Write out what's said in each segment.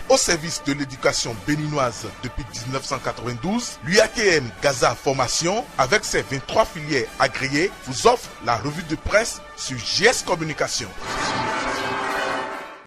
au service de l'éducation béninoise depuis 1992, l'UATM Gaza Formation, avec ses 23 filières agréées, vous offre la revue de presse sur JS Communication.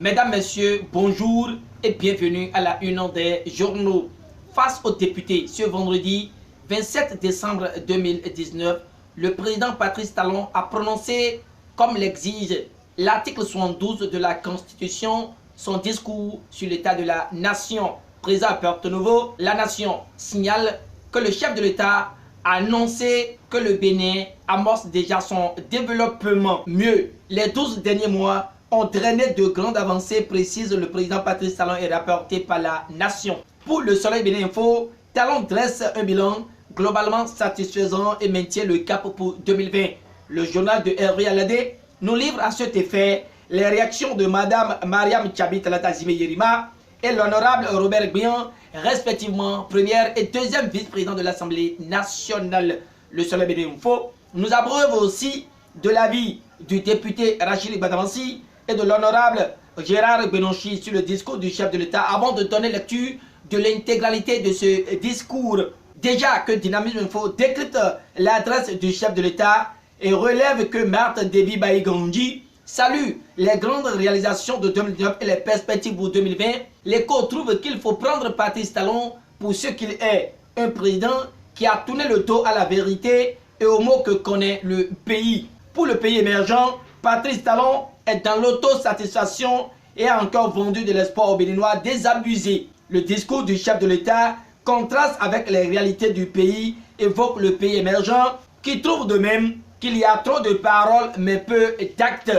Mesdames, Messieurs, bonjour et bienvenue à la une des journaux. Face aux députés, ce vendredi 27 décembre 2019, le président Patrice Talon a prononcé, comme l'exige l'article 72 de la Constitution, son discours sur l'état de la nation. Présent à Porto Novo, la nation signale que le chef de l'État a annoncé que le Bénin amorce déjà son développement. Mieux, les 12 derniers mois ont drainé de grandes avancées, précise le président Patrice Talon et rapporté par la nation. Pour le Soleil Bénin Info, Talon dresse un bilan globalement satisfaisant et maintient le cap pour 2020. Le journal de Hervé Aladé nous livre à cet effet les réactions de Madame Mariam Tchabi Talatazime Yerima et l'honorable Robert Gbian, respectivement première et deuxième vice-président de l'Assemblée nationale. Le Soleil Bénin Info nous abreuve aussi de l'avis du député Rachid Badavansi et de l'honorable Gérard Benonchi sur le discours du chef de l'État avant de donner lecture de l'intégralité de ce discours. Déjà que Dynamisme Info décrypte l'adresse du chef de l'État et relève que Martin Déby Baïgandji salue les grandes réalisations de 2019 et les perspectives pour 2020, l'écho trouve qu'il faut prendre Patrice Talon pour ce qu'il est, un président qui a tourné le dos à la vérité et aux mots que connaît le pays. Pour le pays émergent, Patrice Talon est dans l'autosatisfaction et a encore vendu de l'espoir aux Béninois désabusés. Le discours du chef de l'État contraste avec les réalités du pays, évoque le pays émergent qui trouve de même qu'il y a trop de paroles mais peu d'actes.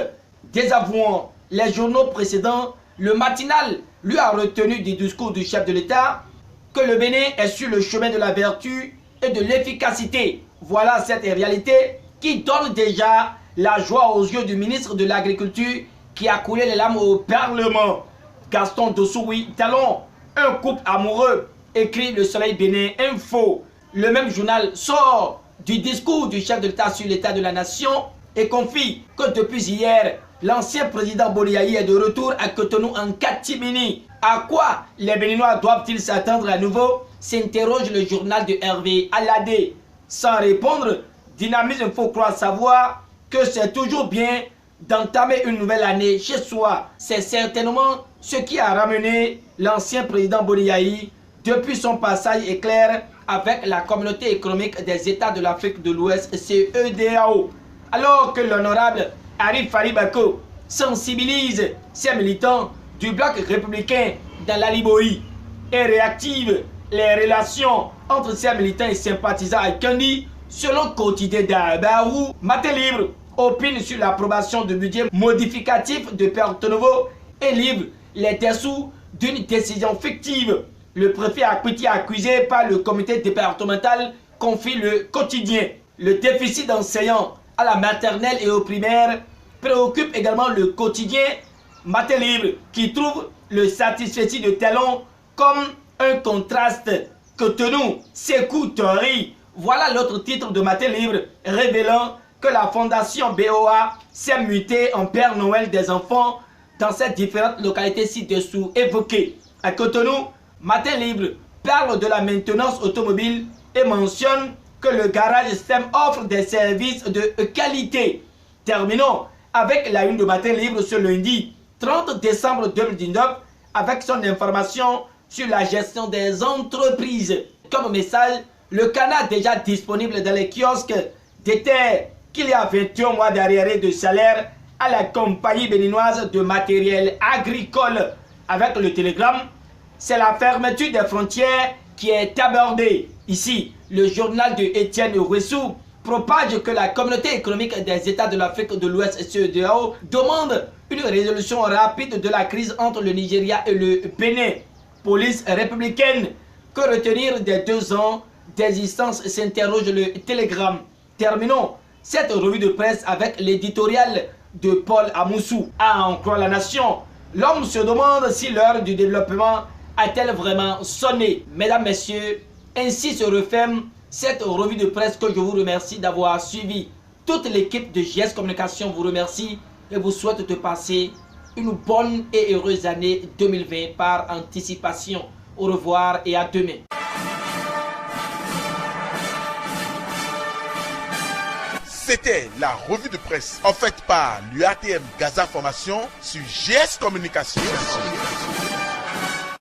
Désavouant les journaux précédents, le matinal lui a retenu du discours du chef de l'État que le Bénin est sur le chemin de la vertu et de l'efficacité. Voilà cette réalité qui donne déjà la joie aux yeux du ministre de l'Agriculture qui a coulé les larmes au Parlement. Gaston Dossoui Talon, un couple amoureux, écrit le Soleil Bénin Info. Le même journal sort du discours du chef de l'État sur l'état de la nation et confie que depuis hier, l'ancien président Boliaï est de retour à Cotonou en catimini. À quoi les Béninois doivent-ils s'attendre à nouveau, s'interroge le journal de Hervé Aladé. Sans répondre, Dynamisme Info croit savoir que c'est toujours bien d'entamer une nouvelle année chez soi. C'est certainement ce qui a ramené l'ancien président Boliaï depuis son passage éclair avec la communauté économique des États de l'Afrique de l'Ouest, CEDEAO. Alors que l'honorable Arif Faribako sensibilise ses militants du bloc républicain dans la Liboï et réactive les relations entre ses militants et sympathisants à Kandi, selon quotidien d'Abarou, Matin Libre opine sur l'approbation du budget modificatif de Porto Novo et livre les dessous d'une décision fictive. Le préfet Akwiti accusé par le comité départemental confie le quotidien. Le déficit d'enseignants à la maternelle et au primaire préoccupe également le quotidien Matin Libre qui trouve le satisfecit de Talon comme un contraste. Cotonou, Sékou Tori. Voilà l'autre titre de Matin Libre révélant que la fondation BOA s'est mutée en Père Noël des enfants dans ces différentes localités ci-dessous évoquées. À Cotonou, Matin Libre parle de la maintenance automobile et mentionne que le garage STEM offre des services de qualité. Terminons avec la une de Matin Libre ce lundi 30 décembre 2019 avec son information sur la gestion des entreprises. Comme message, le canard déjà disponible dans les kiosques déterre qu'il y a 21 mois d'arriérés de salaire à la compagnie béninoise de matériel agricole. Avec le télégramme, c'est la fermeture des frontières qui est abordée. Ici, le journal de Étienne Ouessou propage que la communauté économique des États de l'Afrique de l'Ouest, CEDEAO, demande une résolution rapide de la crise entre le Nigeria et le Bénin. Police républicaine, que retenir des 2 ans d'existence, s'interroge le télégramme. Terminons cette revue de presse avec l'éditorial de Paul Amoussou. À en croire la nation, l'homme se demande si l'heure du développement a-t-elle vraiment sonné. Mesdames, Messieurs, ainsi se referme cette revue de presse que je vous remercie d'avoir suivi. Toute l'équipe de JS Communication vous remercie et vous souhaite de passer une bonne et heureuse année 2020 par anticipation. Au revoir et à demain. C'était la revue de presse offerte par l'UATM Gaza Formation sur GS Communication.